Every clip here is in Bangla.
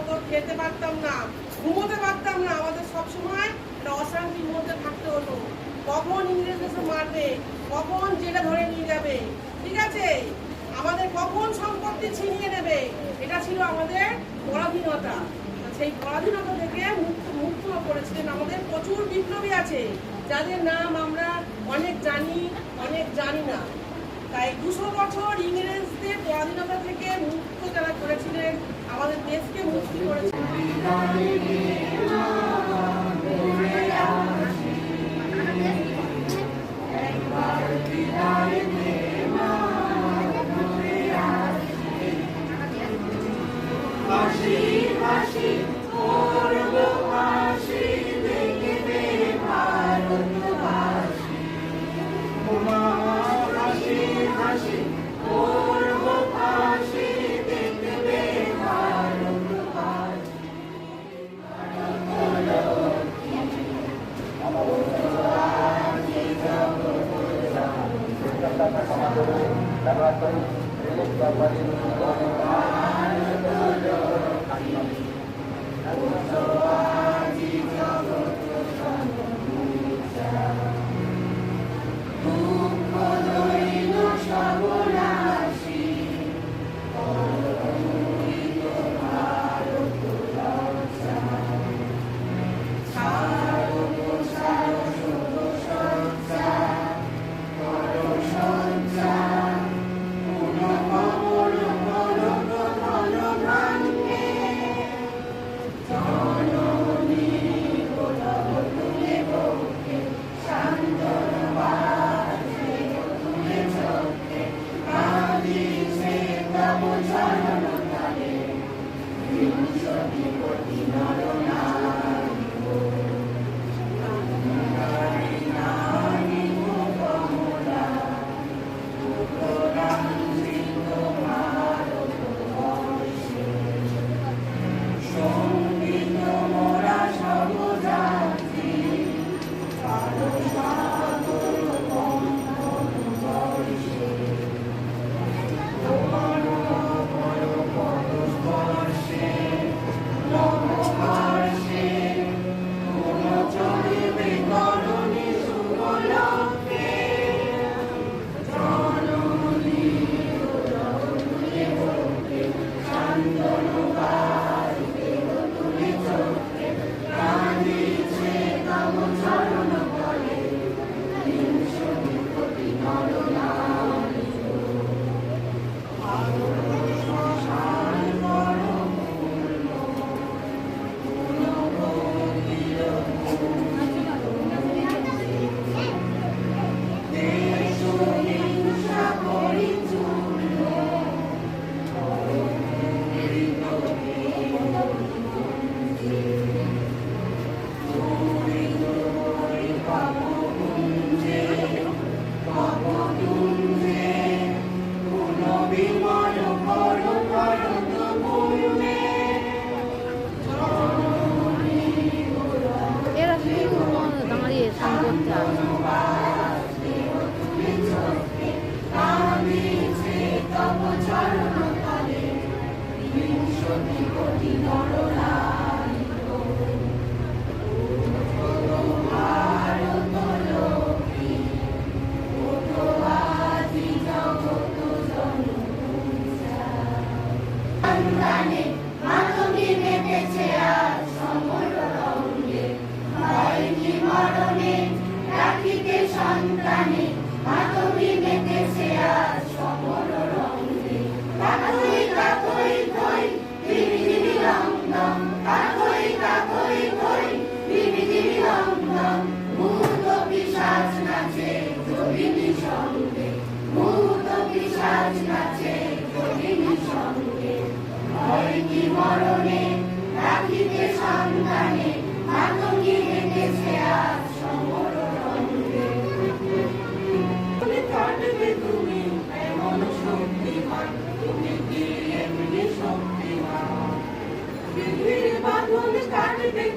মতো খেতে পারতাম না, ঘুমোতে পারতাম না। আমাদের সবসময় একটা অশান্তির মধ্যে থাকতে হতো। কখন ইংরেজ এসে মারবে, কখন জেলে ধরে নিয়ে যাবে, ঠিক আছে, আমাদের কখন সম্পত্তি ছিনিয়ে নেবে, এটা ছিল আমাদের পরাধীনতা। সেই পরাধীনতা থেকে মুক্ত করেছিলেন আমাদের প্রচুর বিপ্লবী আছে, যাদের নাম আমরা অনেক জানি, অনেক জানি না। তাই 200 বছর ইংরেজদের পরাধীনতা থেকে মুক্ত যারা করেছিলেন, আমাদের দেশকে মুক্তি করেছিলেন।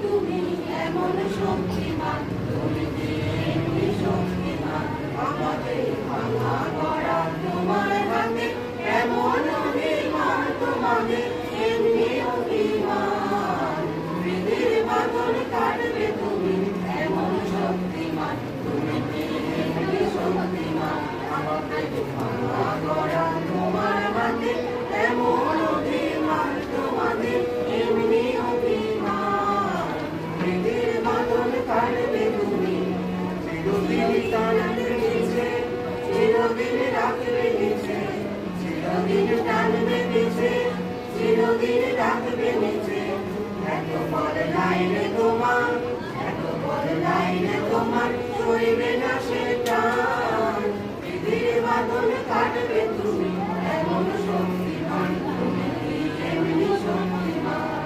তুমি এমন শক্তিমান, তুমি এমনি শক্তিমান, আমাদের ভাঙা গড়া তোমার হাতে, এমন অভিমান তোমাদের এমনি অভিমান। চিরদিন রাখবে নিচে। এত বড় লাইনে তোমার, এত বড় লাইনে তোমার, সইবে না সেটা। পৃথিবীর বাঁধন কাটবে তুমি, এমন শক্তিমান তুমি, এমনি শক্তিমান।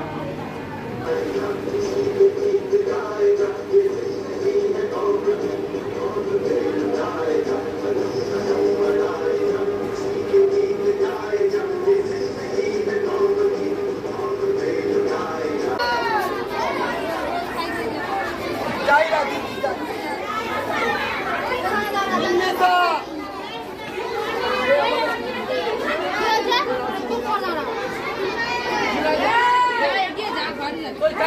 ওই